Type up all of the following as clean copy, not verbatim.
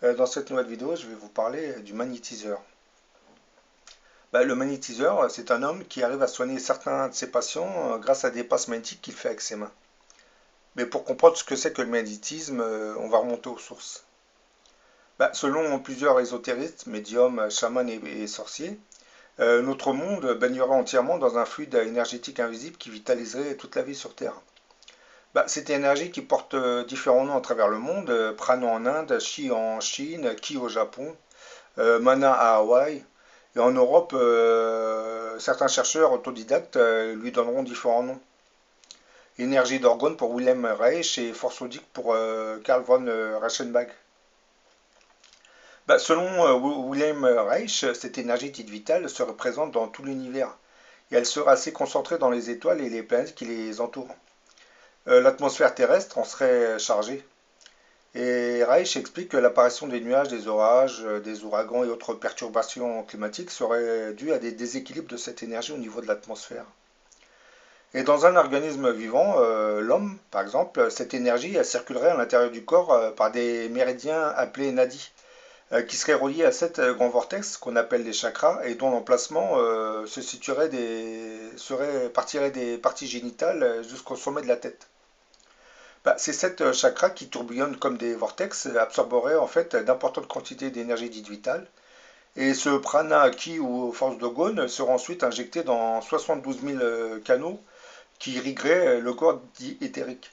Dans cette nouvelle vidéo, je vais vous parler du magnétiseur. Le magnétiseur, c'est un homme qui arrive à soigner certains de ses patients grâce à des passes magnétiques qu'il fait avec ses mains. Mais pour comprendre ce que c'est que le magnétisme, on va remonter aux sources. Selon plusieurs ésotéristes, médiums, chamans et sorciers, notre monde baignerait entièrement dans un fluide énergétique invisible qui vitaliserait toute la vie sur Terre. Cette énergie qui porte différents noms à travers le monde, prana en Inde, chi en Chine, ki au Japon, mana à Hawaï. Et en Europe, certains chercheurs autodidactes lui donneront différents noms. Énergie d'orgone pour Wilhelm Reich et force odique pour Karl von Reichenbach. Selon Wilhelm Reich, cette énergie dite vitale serait présente dans tout l'univers et elle serait assez concentrée dans les étoiles et les planètes qui les entourent. L'atmosphère terrestre en serait chargée. Et Reich explique que l'apparition des nuages, des orages, des ouragans et autres perturbations climatiques serait due à des déséquilibres de cette énergie au niveau de l'atmosphère. Et dans un organisme vivant, l'homme par exemple, cette énergie elle circulerait à l'intérieur du corps par des méridiens appelés nadis, qui seraient reliés à sept grands vortex qu'on appelle les chakras et dont l'emplacement se situerait partirait des parties génitales jusqu'au sommet de la tête. Ces sept chakras qui tourbillonnent comme des vortex absorberaient en fait d'importantes quantités d'énergie dite vitale. Et ce prana ki ou force de Gaune sera ensuite injecté dans 72 000 canaux qui irrigueraient le corps dit éthérique.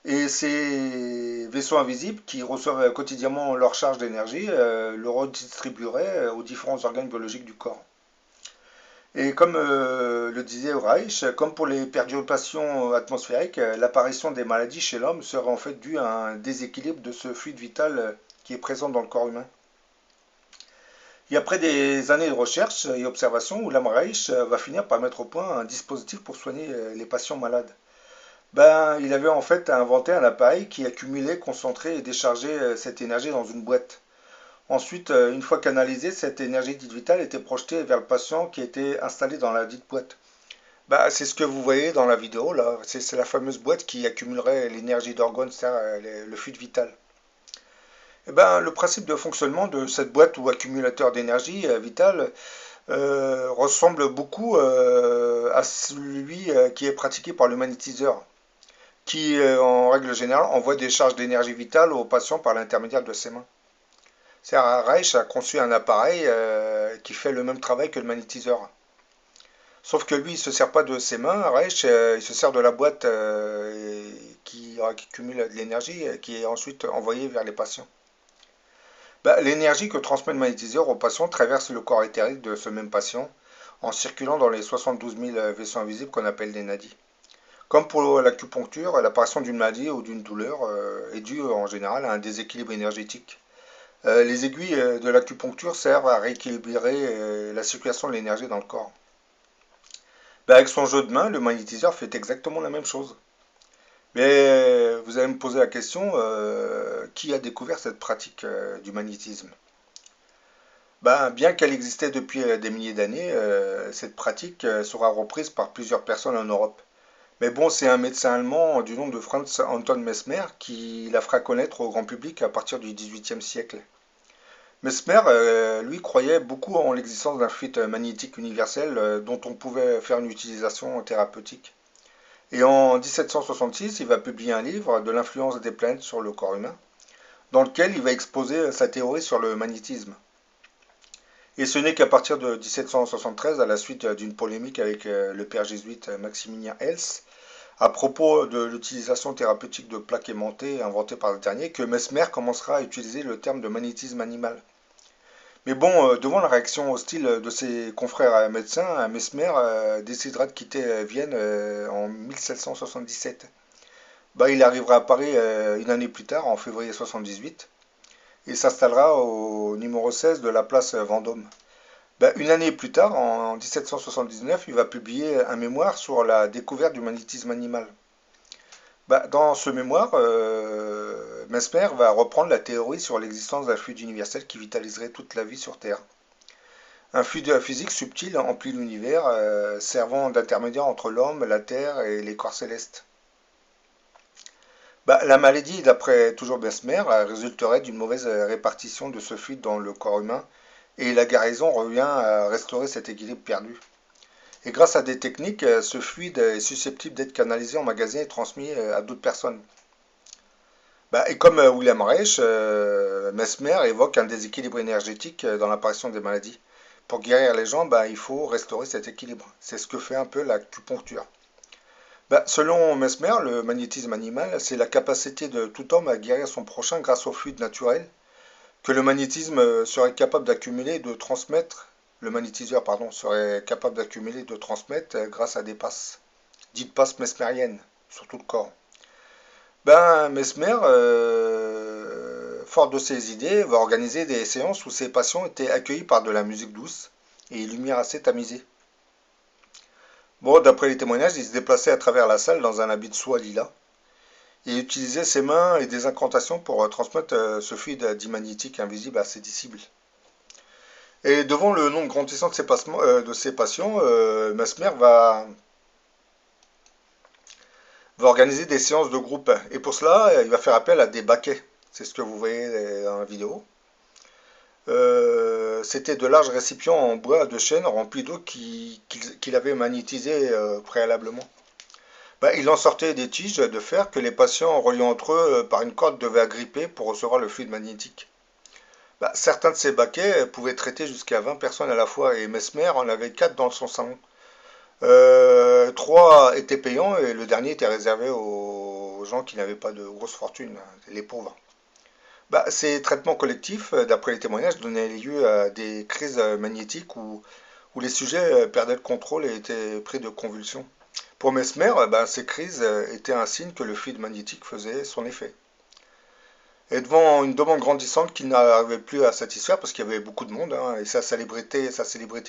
Et ces vaisseaux invisibles qui reçoivent quotidiennement leur charge d'énergie le redistribueraient aux différents organes biologiques du corps. Et comme le disait Reich, comme pour les perturbations atmosphériques, l'apparition des maladies chez l'homme serait en fait due à un déséquilibre de ce fluide vital qui est présent dans le corps humain. Et après des années de recherche et observation, Wilhelm Reich va finir par mettre au point un dispositif pour soigner les patients malades. Il avait en fait inventé un appareil qui accumulait, concentrait et déchargeait cette énergie dans une boîte. Ensuite, une fois canalisée, cette énergie dite vitale était projetée vers le patient qui était installé dans la dite boîte. C'est ce que vous voyez dans la vidéo là, c'est la fameuse boîte qui accumulerait l'énergie d'orgone, c'est-à-dire le fluide vital. Le principe de fonctionnement de cette boîte ou accumulateur d'énergie vitale ressemble beaucoup à celui qui est pratiqué par le magnétiseur, qui en règle générale envoie des charges d'énergie vitale aux patients par l'intermédiaire de ses mains. Reich a conçu un appareil qui fait le même travail que le magnétiseur. Sauf que lui, il ne se sert pas de ses mains, Reich, il se sert de la boîte qui accumule de l'énergie qui est ensuite envoyée vers les patients. L'énergie que transmet le magnétiseur au patient traverse le corps éthérique de ce même patient en circulant dans les 72 000 vaisseaux invisibles qu'on appelle des nadis. Comme pour l'acupuncture, l'apparition d'une maladie ou d'une douleur est due en général à un déséquilibre énergétique. Les aiguilles de l'acupuncture servent à rééquilibrer la circulation de l'énergie dans le corps. Avec son jeu de main, le magnétiseur fait exactement la même chose. Mais vous allez me poser la question, qui a découvert cette pratique du magnétisme? Bien qu'elle existait depuis des milliers d'années, cette pratique sera reprise par plusieurs personnes en Europe. Mais bon, c'est un médecin allemand du nom de Franz Anton Mesmer qui la fera connaître au grand public à partir du XVIIIe siècle. Mesmer, lui, croyait beaucoup en l'existence d'un fluide magnétique universel dont on pouvait faire une utilisation thérapeutique. Et en 1766, il va publier un livre de l'influence des planètes sur le corps humain, dans lequel il va exposer sa théorie sur le magnétisme. Et ce n'est qu'à partir de 1773, à la suite d'une polémique avec le père jésuite Maximilien Hels, à propos de l'utilisation thérapeutique de plaques aimantées inventées par le dernier, que Mesmer commencera à utiliser le terme de magnétisme animal. Mais bon, devant la réaction hostile de ses confrères médecins, Mesmer décidera de quitter Vienne en 1777. Il arrivera à Paris une année plus tard, en février 78, et s'installera au numéro 16 de la place Vendôme. Une année plus tard, en 1779, il va publier un mémoire sur la découverte du magnétisme animal. Dans ce mémoire, Mesmer va reprendre la théorie sur l'existence d'un fluide universel qui vitaliserait toute la vie sur Terre. Un fluide physique subtil emplit l'univers, servant d'intermédiaire entre l'homme, la Terre et les corps célestes. Bah, la maladie, d'après toujours Besmer, résulterait d'une mauvaise répartition de ce fluide dans le corps humain, et la guérison revient à restaurer cet équilibre perdu. Et grâce à des techniques, ce fluide est susceptible d'être canalisé, emmagasiné et transmis à d'autres personnes. Bah, et comme William Reich, Mesmer évoque un déséquilibre énergétique dans l'apparition des maladies. Pour guérir les gens, bah, il faut restaurer cet équilibre. C'est ce que fait un peu l'acupuncture. Bah, selon Mesmer, le magnétisme animal, c'est la capacité de tout homme à guérir son prochain grâce au fluide naturel que le magnétisme serait capable d'accumuler et de transmettre. Le magnétiseur, pardon, serait capable d'accumuler et de transmettre grâce à des passes, dites passes mesmériennes, sur tout le corps. Ben, Mesmer, fort de ses idées, va organiser des séances où ses patients étaient accueillis par de la musique douce et une lumière assez tamisée. Bon, d'après les témoignages, il se déplaçait à travers la salle dans un habit de soie lilas et utilisait ses mains et des incantations pour transmettre ce fluide dimagnétique invisible à ses disciples. Et devant le nombre grandissant de ses patients, Mesmer va organiser des séances de groupe. Et pour cela, il va faire appel à des baquets. C'est ce que vous voyez dans la vidéo. C'était de larges récipients en bois de chêne remplis d'eau qu'il avait magnétisé préalablement. Bah, il en sortait des tiges de fer que les patients, reliés entre eux par une corde, devaient agripper pour recevoir le fluide magnétique. Bah, certains de ces baquets pouvaient traiter jusqu'à 20 personnes à la fois et Mesmer en avait 4 dans son salon. 3 étaient payants et le dernier était réservé aux gens qui n'avaient pas de grosse fortune, les pauvres. Bah, ces traitements collectifs, d'après les témoignages, donnaient lieu à des crises magnétiques où les sujets perdaient le contrôle et étaient pris de convulsions. Pour Mesmer, bah, ces crises étaient un signe que le fluide magnétique faisait son effet. Et devant une demande grandissante qu'il n'arrivait plus à satisfaire, parce qu'il y avait beaucoup de monde, hein, et sa célébrité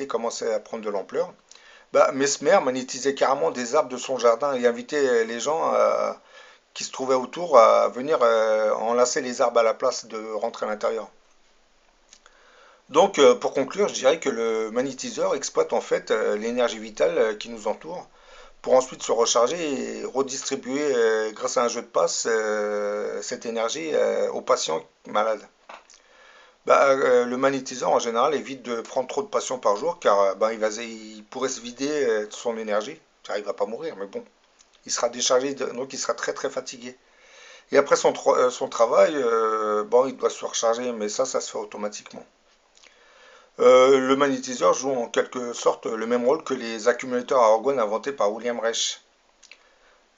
commençait à prendre de l'ampleur, bah, Mesmer magnétisait carrément des arbres de son jardin et invitait les gens qui se trouvaient autour à venir enlacer les arbres à la place de rentrer à l'intérieur. Donc, pour conclure, je dirais que le magnétiseur exploite en fait l'énergie vitale qui nous entoure pour ensuite se recharger et redistribuer grâce à un jeu de passe cette énergie aux patients malades. Bah, le magnétiseur en général évite de prendre trop de patients par jour car bah, il pourrait se vider de son énergie. Car il va pas mourir, mais bon, il sera déchargé, donc il sera très très fatigué. Et après son travail, bon, il doit se recharger, mais ça se fait automatiquement. Le magnétiseur joue en quelque sorte le même rôle que les accumulateurs à organes inventés par William Reich.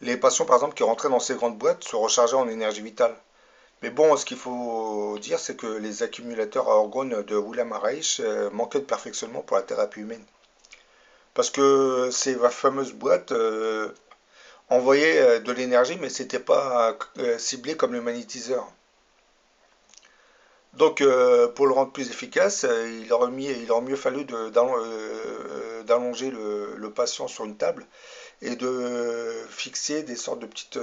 Les patients, par exemple, qui rentraient dans ces grandes boîtes se rechargeaient en énergie vitale. Mais bon, ce qu'il faut dire, c'est que les accumulateurs à organes de William Reich manquaient de perfectionnement pour la thérapie humaine. Parce que ces fameuses boîtes envoyaient de l'énergie, mais c'était pas ciblé comme le magnétiseur. Donc, pour le rendre plus efficace, il aurait mieux fallu d'allonger le patient sur une table et de fixer des sortes de petites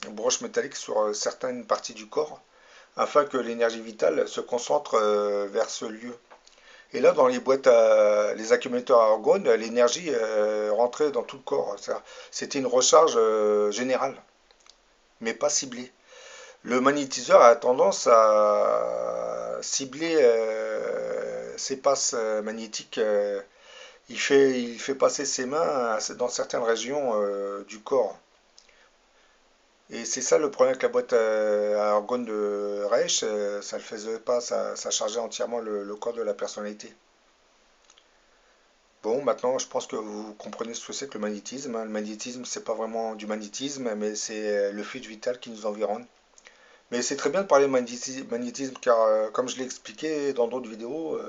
broches métalliques sur certaines parties du corps afin que l'énergie vitale se concentre vers ce lieu. Et là, dans les accumulateurs à organes, l'énergie rentrait dans tout le corps. C'était une recharge générale, mais pas ciblée. Le magnétiseur a tendance à cibler ses passes magnétiques. Il fait passer ses mains dans certaines régions du corps. Et c'est ça le problème avec la boîte à organes de Reich, ça ne le faisait pas, ça chargeait entièrement le corps de la personnalité. Bon, maintenant je pense que vous comprenez ce que c'est que le magnétisme, hein. Le magnétisme, c'est pas vraiment du magnétisme, mais c'est le fluide vital qui nous environne. Mais c'est très bien de parler de magnétisme car, comme je l'ai expliqué dans d'autres vidéos,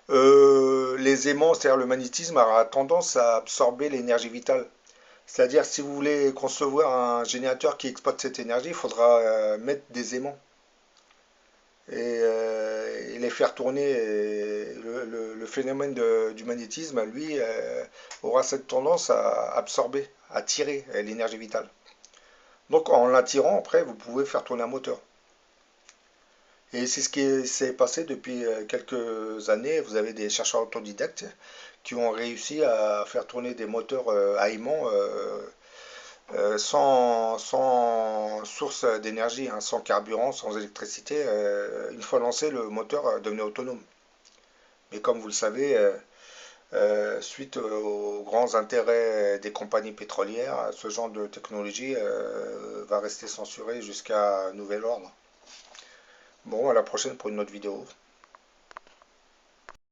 les aimants, c'est-à-dire le magnétisme, a tendance à absorber l'énergie vitale. C'est-à-dire, si vous voulez concevoir un générateur qui exploite cette énergie, il faudra mettre des aimants et les faire tourner. Et le phénomène du magnétisme, lui, aura cette tendance à absorber, à tirer l'énergie vitale. Donc, en l'attirant, après, vous pouvez faire tourner un moteur. Et c'est ce qui s'est passé depuis quelques années. Vous avez des chercheurs autodidactes qui ont réussi à faire tourner des moteurs à aimants sans source d'énergie, hein, sans carburant, sans électricité. Une fois lancé, le moteur devenait autonome. Mais comme vous le savez, suite aux grands intérêts des compagnies pétrolières, ce genre de technologie va rester censuré jusqu'à nouvel ordre. Bon, à la prochaine pour une autre vidéo.